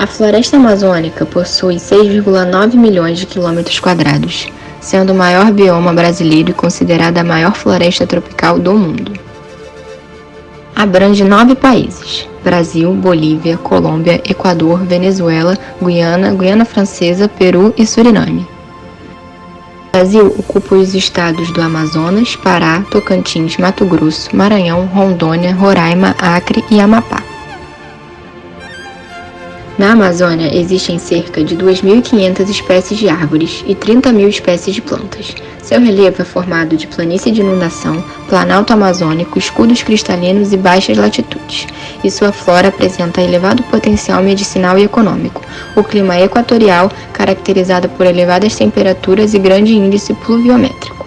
A floresta amazônica possui 6,9 milhões de quilômetros quadrados, sendo o maior bioma brasileiro e considerada a maior floresta tropical do mundo. Abrange 9 países: Brasil, Bolívia, Colômbia, Equador, Venezuela, Guiana, Guiana Francesa, Peru e Suriname. O Brasil ocupa os estados do Amazonas, Pará, Tocantins, Mato Grosso, Maranhão, Rondônia, Roraima, Acre e Amapá. Na Amazônia existem cerca de 2.500 espécies de árvores e 30.000 espécies de plantas. Seu relevo é formado de planície de inundação, planalto amazônico, escudos cristalinos e baixas latitudes, e sua flora apresenta elevado potencial medicinal e econômico. O clima é equatorial, caracterizado por elevadas temperaturas e grande índice pluviométrico.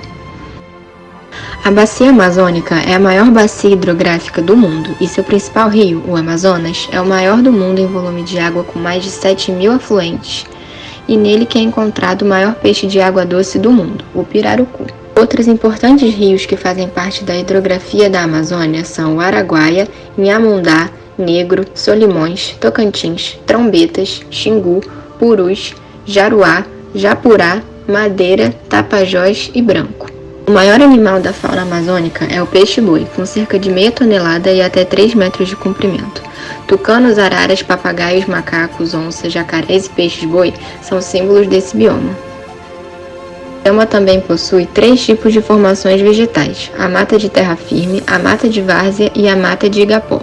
A Bacia Amazônica é a maior bacia hidrográfica do mundo e seu principal rio, o Amazonas, é o maior do mundo em volume de água com mais de 7.000 afluentes, e nele que é encontrado o maior peixe de água doce do mundo, o pirarucu. Outros importantes rios que fazem parte da hidrografia da Amazônia são o Araguaia, Inhamundá, Negro, Solimões, Tocantins, Trombetas, Xingu, Purus, Jaruá, Japurá, Madeira, Tapajós e Branco. O maior animal da fauna amazônica é o peixe-boi, com cerca de meia tonelada e até 3 metros de comprimento. Tucanos, araras, papagaios, macacos, onças, jacarés e peixes-boi são símbolos desse bioma. O bioma também possui 3 tipos de formações vegetais: a mata de terra firme, a mata de várzea e a mata de igapó.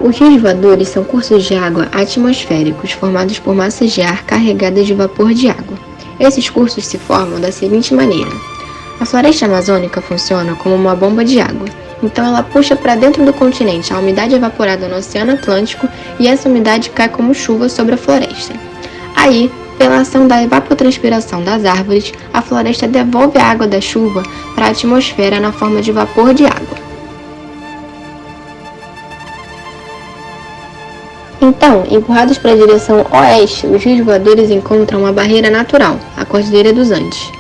Os rios voadores são cursos de água atmosféricos formados por massas de ar carregadas de vapor de água. Esses cursos se formam da seguinte maneira: a floresta amazônica funciona como uma bomba de água, então ela puxa para dentro do continente a umidade evaporada no Oceano Atlântico e essa umidade cai como chuva sobre a floresta. Aí, pela ação da evapotranspiração das árvores, a floresta devolve a água da chuva para a atmosfera na forma de vapor de água. Então, empurrados para a direção oeste, os rios voadores encontram uma barreira natural, a Cordilheira dos Andes.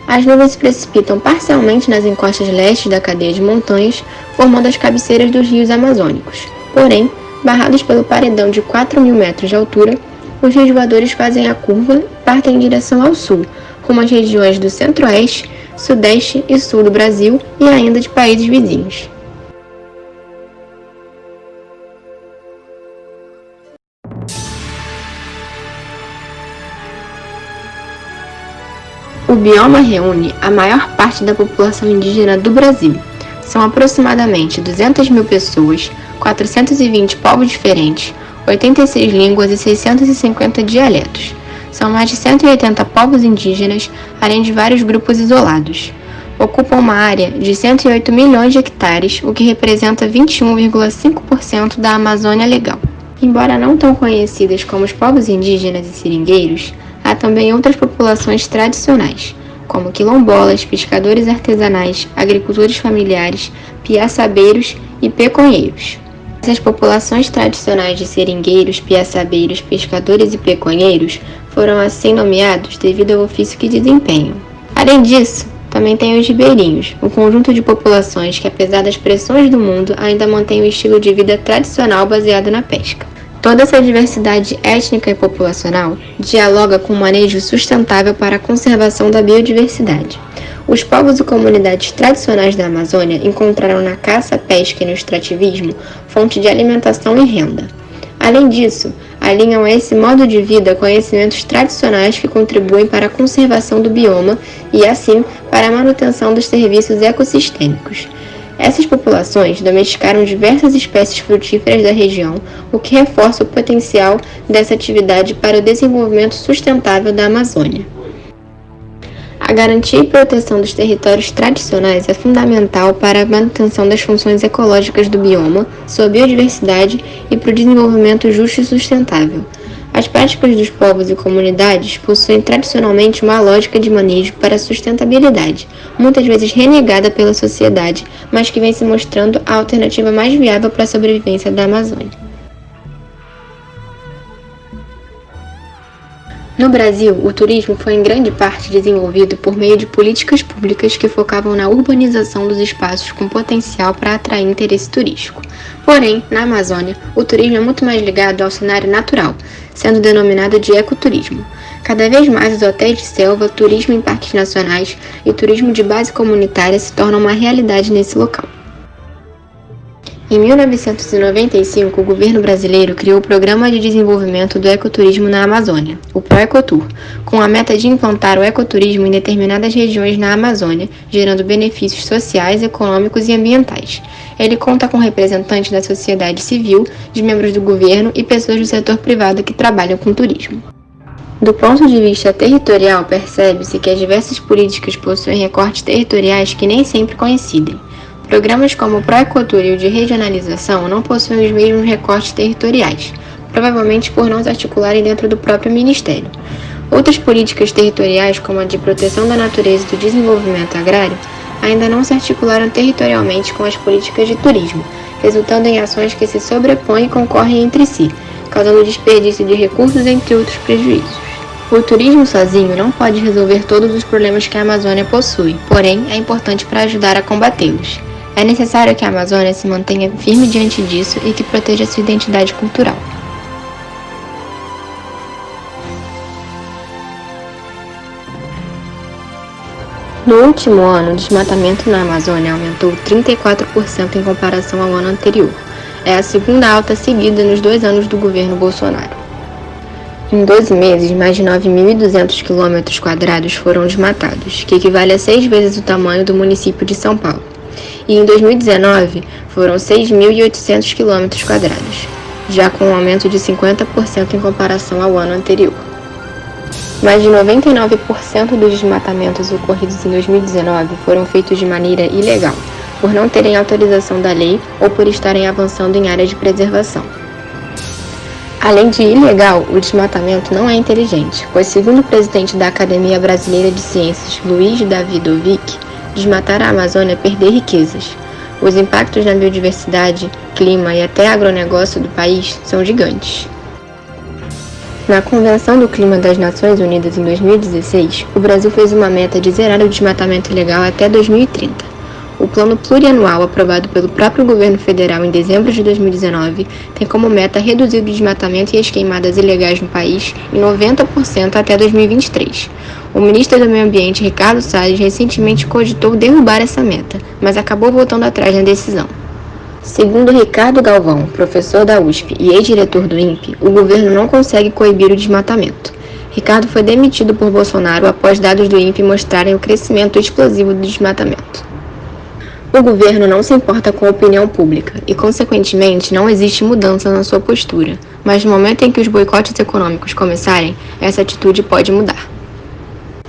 As nuvens se precipitam parcialmente nas encostas leste da cadeia de montanhas, formando as cabeceiras dos rios amazônicos. Porém, barrados pelo paredão de 4.000 metros de altura, os rios voadores fazem a curva e partem em direção ao sul, rumo às regiões do centro-oeste, sudeste e sul do Brasil e ainda de países vizinhos. O bioma reúne a maior parte da população indígena do Brasil. São aproximadamente 200.000 pessoas, 420 povos diferentes, 86 línguas e 650 dialetos. São mais de 180 povos indígenas, além de vários grupos isolados. Ocupam uma área de 108 milhões de hectares, o que representa 21,5% da Amazônia legal. Embora não tão conhecidas como os povos indígenas e seringueiros, há também outras populações tradicionais, como quilombolas, pescadores artesanais, agricultores familiares, piaçabeiros e peconheiros. Essas populações tradicionais de seringueiros, piaçabeiros, pescadores e peconheiros foram assim nomeados devido ao ofício que desempenham. Além disso, também tem os ribeirinhos, um conjunto de populações que, apesar das pressões do mundo, ainda mantém o estilo de vida tradicional baseado na pesca. Toda essa diversidade étnica e populacional dialoga com um manejo sustentável para a conservação da biodiversidade. Os povos e comunidades tradicionais da Amazônia encontraram na caça, pesca e no extrativismo fonte de alimentação e renda. Além disso, alinham a esse modo de vida conhecimentos tradicionais que contribuem para a conservação do bioma e, assim, para a manutenção dos serviços ecossistêmicos. Essas populações domesticaram diversas espécies frutíferas da região, o que reforça o potencial dessa atividade para o desenvolvimento sustentável da Amazônia. A garantia e proteção dos territórios tradicionais é fundamental para a manutenção das funções ecológicas do bioma, sua biodiversidade e para o desenvolvimento justo e sustentável. As práticas dos povos e comunidades possuem tradicionalmente uma lógica de manejo para a sustentabilidade, muitas vezes renegada pela sociedade, mas que vem se mostrando a alternativa mais viável para a sobrevivência da Amazônia. No Brasil, o turismo foi em grande parte desenvolvido por meio de políticas públicas que focavam na urbanização dos espaços com potencial para atrair interesse turístico. Porém, na Amazônia, o turismo é muito mais ligado ao cenário natural, sendo denominado de ecoturismo. Cada vez mais os hotéis de selva, turismo em parques nacionais e turismo de base comunitária se tornam uma realidade nesse local. Em 1995, o governo brasileiro criou o Programa de Desenvolvimento do Ecoturismo na Amazônia, o ProEcotur, com a meta de implantar o ecoturismo em determinadas regiões na Amazônia, gerando benefícios sociais, econômicos e ambientais. Ele conta com representantes da sociedade civil, de membros do governo e pessoas do setor privado que trabalham com turismo. Do ponto de vista territorial, percebe-se que as diversas políticas possuem recortes territoriais que nem sempre coincidem. Programas como o ProEcotur e o de regionalização não possuem os mesmos recortes territoriais, provavelmente por não se articularem dentro do próprio Ministério. Outras políticas territoriais, como a de proteção da natureza e do desenvolvimento agrário, ainda não se articularam territorialmente com as políticas de turismo, resultando em ações que se sobrepõem e concorrem entre si, causando desperdício de recursos, entre outros prejuízos. O turismo sozinho não pode resolver todos os problemas que a Amazônia possui, porém é importante para ajudar a combatê-los. É necessário que a Amazônia se mantenha firme diante disso e que proteja sua identidade cultural. No último ano, o desmatamento na Amazônia aumentou 34% em comparação ao ano anterior. É a segunda alta seguida nos 2 anos do governo Bolsonaro. Em 12 meses, mais de 9.200 km² foram desmatados, que equivale a 6 vezes o tamanho do município de São Paulo. E em 2019, foram 6.800 km², já com um aumento de 50% em comparação ao ano anterior. Mais de 99% dos desmatamentos ocorridos em 2019 foram feitos de maneira ilegal, por não terem autorização da lei ou por estarem avançando em áreas de preservação. Além de ilegal, o desmatamento não é inteligente, pois, segundo o presidente da Academia Brasileira de Ciências, Luiz Davidovic, desmatar a Amazônia é perder riquezas. Os impactos na biodiversidade, clima e até agronegócio do país são gigantes. Na Convenção do Clima das Nações Unidas em 2016, o Brasil fez uma meta de zerar o desmatamento ilegal até 2030. O plano plurianual aprovado pelo próprio governo federal em dezembro de 2019 tem como meta reduzir o desmatamento e as queimadas ilegais no país em 90% até 2023. O ministro do Meio Ambiente, Ricardo Salles, recentemente cogitou derrubar essa meta, mas acabou voltando atrás na decisão. Segundo Ricardo Galvão, professor da USP e ex-diretor do INPE, o governo não consegue coibir o desmatamento. Ricardo foi demitido por Bolsonaro após dados do INPE mostrarem o crescimento explosivo do desmatamento. O governo não se importa com a opinião pública e, consequentemente, não existe mudança na sua postura, mas no momento em que os boicotes econômicos começarem, essa atitude pode mudar.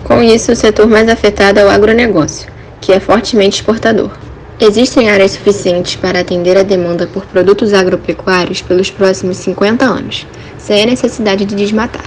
Com isso, o setor mais afetado é o agronegócio, que é fortemente exportador. Existem áreas suficientes para atender a demanda por produtos agropecuários pelos próximos 50 anos, sem a necessidade de desmatar.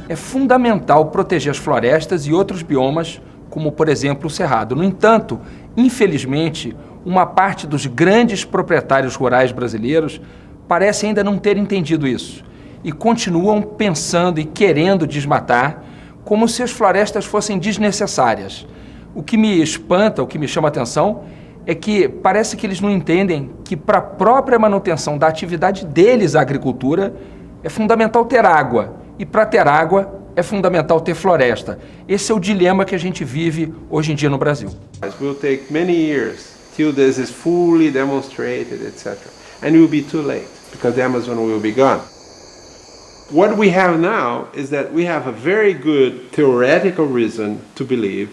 É fundamental proteger as florestas e outros biomas, como, por exemplo, o cerrado. No entanto, infelizmente, uma parte dos grandes proprietários rurais brasileiros parece ainda não ter entendido isso e continuam pensando e querendo desmatar como se as florestas fossem desnecessárias. O que me espanta, o que me chama a atenção, é que parece que eles não entendem que para a própria manutenção da atividade deles, a agricultura, é fundamental ter água. E para ter água, é fundamental ter floresta. Esse é o dilema que a gente vive hoje em dia no Brasil. It will take many years till this is fully demonstrated, etc. And it will be too late because the Amazon will be gone. What we have now is that we have a very good theoretical reason to believe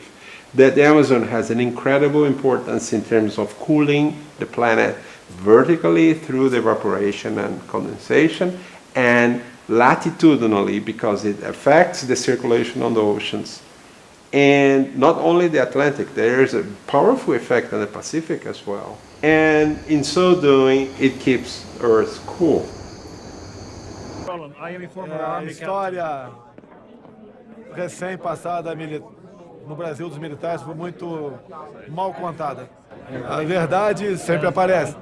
that the Amazon has an incredible importance in terms of cooling the planet vertically through the evaporation and condensation, and latitudinally because it affects the circulation on the oceans. And not only the Atlantic, there is a powerful effect on the Pacific as well. And in so doing, it keeps Earth cool. A história recém-passada no Brasil dos militares foi muito mal contada. A verdade sempre aparece.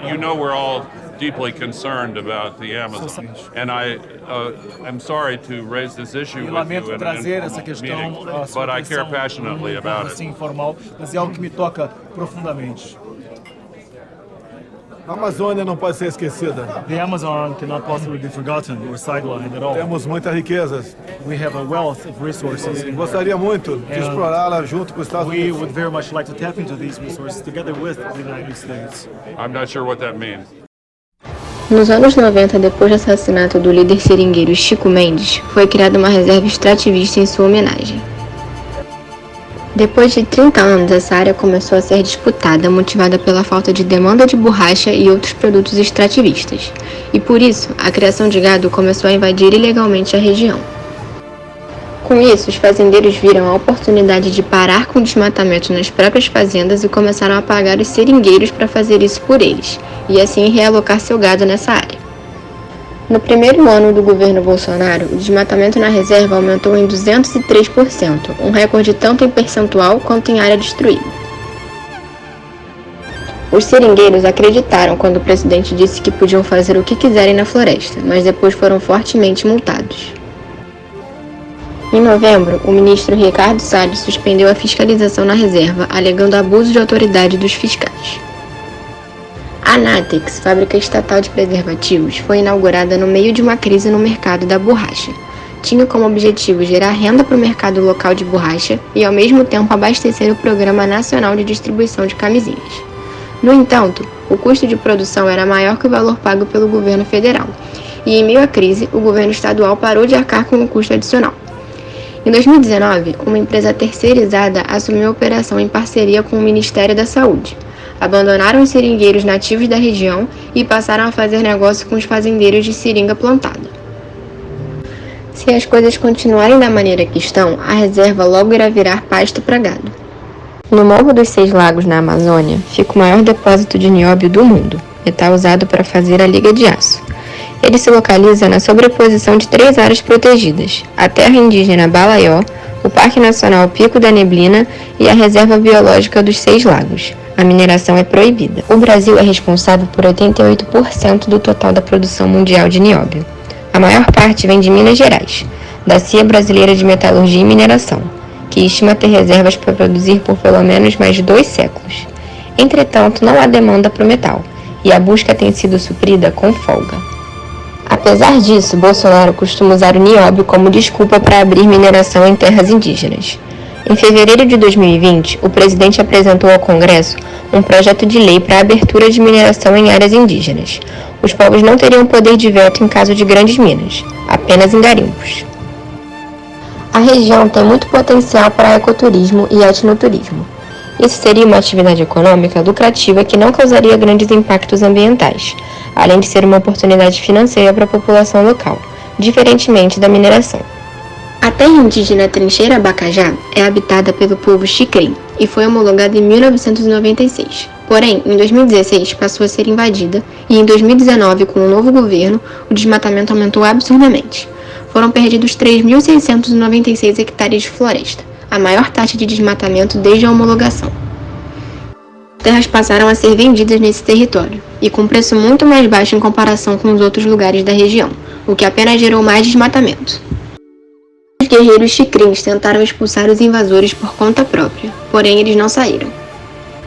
you know we're all deeply concerned about the Amazon, and I'm sorry to raise this issue with lamento you in trazer an essa informal questão, meeting, but I care passionately about it. assim informal, mas é algo que me toca profundamente. A Amazônia não pode ser esquecida. The Amazon cannot possibly be forgotten or sidelined at all. Temos muitas riquezas. We have a wealth of resources. Gostaria muito de explorá-la junto com os Estados We Unidos. would very much like to tap into these resources together with the United States. I'm not sure what that means. Nos anos 90, depois do assassinato do líder seringueiro Chico Mendes, foi criada uma reserva extrativista em sua homenagem. Depois de 30 anos, essa área começou a ser disputada, motivada pela falta de demanda de borracha e outros produtos extrativistas. E por isso, a criação de gado começou a invadir ilegalmente a região. Com isso, os fazendeiros viram a oportunidade de parar com o desmatamento nas próprias fazendas e começaram a pagar os seringueiros para fazer isso por eles, e assim realocar seu gado nessa área. No primeiro ano do governo Bolsonaro, o desmatamento na reserva aumentou em 203%, um recorde tanto em percentual quanto em área destruída. Os seringueiros acreditaram quando o presidente disse que podiam fazer o que quiserem na floresta, mas depois foram fortemente multados. Em novembro, o ministro Ricardo Salles suspendeu a fiscalização na reserva, alegando abuso de autoridade dos fiscais. A Natex, fábrica estatal de preservativos, foi inaugurada no meio de uma crise no mercado da borracha. Tinha como objetivo gerar renda para o mercado local de borracha e, ao mesmo tempo, abastecer o Programa Nacional de Distribuição de Camisinhas. No entanto, o custo de produção era maior que o valor pago pelo governo federal, e, em meio à crise, o governo estadual parou de arcar com o custo adicional. Em 2019, uma empresa terceirizada assumiu a operação em parceria com o Ministério da Saúde. Abandonaram os seringueiros nativos da região e passaram a fazer negócio com os fazendeiros de seringa plantada. Se as coisas continuarem da maneira que estão, a reserva logo irá virar pasto para gado. No Morro dos Seis Lagos, na Amazônia, fica o maior depósito de nióbio do mundo, metal usado para fazer a liga de aço. Ele se localiza na sobreposição de 3 áreas protegidas: a terra indígena Balaió, o Parque Nacional Pico da Neblina e a Reserva Biológica dos Seis Lagos. A mineração é proibida. O Brasil é responsável por 88% do total da produção mundial de nióbio. A maior parte vem de Minas Gerais, da CIA Brasileira de Metalurgia e Mineração, que estima ter reservas para produzir por pelo menos mais de 2 séculos. Entretanto, não há demanda para o metal, e a busca tem sido suprida com folga. Apesar disso, Bolsonaro costuma usar o nióbio como desculpa para abrir mineração em terras indígenas. Em fevereiro de 2020, o presidente apresentou ao Congresso um projeto de lei para a abertura de mineração em áreas indígenas. Os povos não teriam poder de veto em caso de grandes minas, apenas em garimpos. A região tem muito potencial para ecoturismo e etnoturismo. Isso seria uma atividade econômica lucrativa que não causaria grandes impactos ambientais, além de ser uma oportunidade financeira para a população local, diferentemente da mineração. A terra indígena Trincheira Bacajá é habitada pelo povo Xicrim e foi homologada em 1996. Porém, em 2016 passou a ser invadida e em 2019, com o novo governo, o desmatamento aumentou absurdamente. Foram perdidos 3.696 hectares de floresta, a maior taxa de desmatamento desde a homologação. Terras passaram a ser vendidas nesse território, e com preço muito mais baixo em comparação com os outros lugares da região, o que apenas gerou mais desmatamento. Os guerreiros xicrins tentaram expulsar os invasores por conta própria, porém eles não saíram.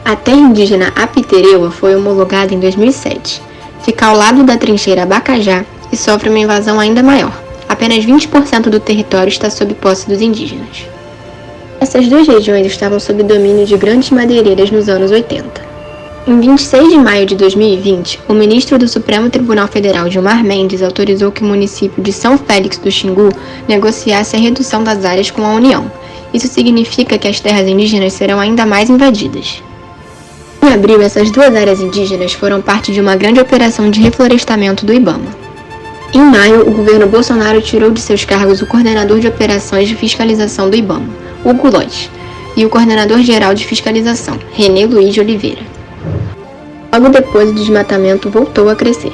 A terra indígena Apitereua foi homologada em 2007. Fica ao lado da trincheira Bacajá e sofre uma invasão ainda maior. Apenas 20% do território está sob posse dos indígenas. Essas duas regiões estavam sob domínio de grandes madeireiras nos anos 80. Em 26 de maio de 2020, o ministro do Supremo Tribunal Federal, Gilmar Mendes, autorizou que o município de São Félix do Xingu negociasse a redução das áreas com a União. Isso significa que as terras indígenas serão ainda mais invadidas. Em abril, essas duas áreas indígenas foram parte de uma grande operação de reflorestamento do IBAMA. Em maio, o governo Bolsonaro tirou de seus cargos o coordenador de operações de fiscalização do IBAMA, Hugo Lóes, e o coordenador-geral de fiscalização, René Luiz de Oliveira. Logo depois, o desmatamento voltou a crescer.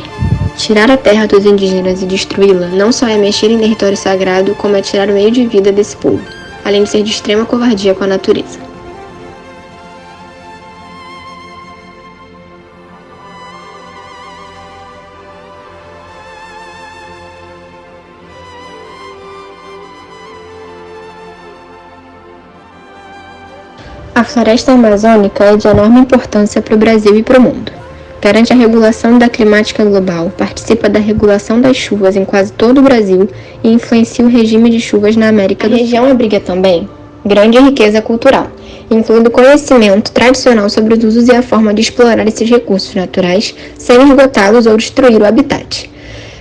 Tirar a terra dos indígenas e destruí-la não só é mexer em território sagrado, como é tirar o meio de vida desse povo, além de ser de extrema covardia com a natureza. A floresta amazônica é de enorme importância para o Brasil e para o mundo. Garante a regulação da climática global, participa da regulação das chuvas em quase todo o Brasil e influencia o regime de chuvas na América do Sul. A região abriga também grande riqueza cultural, incluindo conhecimento tradicional sobre os usos e a forma de explorar esses recursos naturais sem esgotá-los ou destruir o habitat.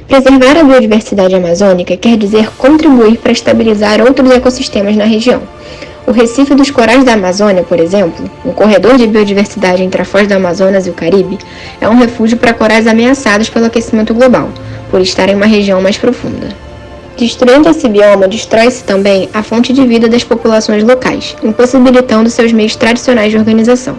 Preservar a biodiversidade amazônica quer dizer contribuir para estabilizar outros ecossistemas na região. O Recife dos Corais da Amazônia, por exemplo, um corredor de biodiversidade entre a Foz do Amazonas e o Caribe, é um refúgio para corais ameaçados pelo aquecimento global, por estar em uma região mais profunda. Destruindo esse bioma, destrói-se também a fonte de vida das populações locais, impossibilitando seus meios tradicionais de organização.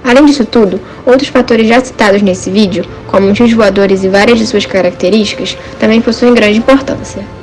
Além disso tudo, outros fatores já citados nesse vídeo, como os rios voadores e várias de suas características, também possuem grande importância.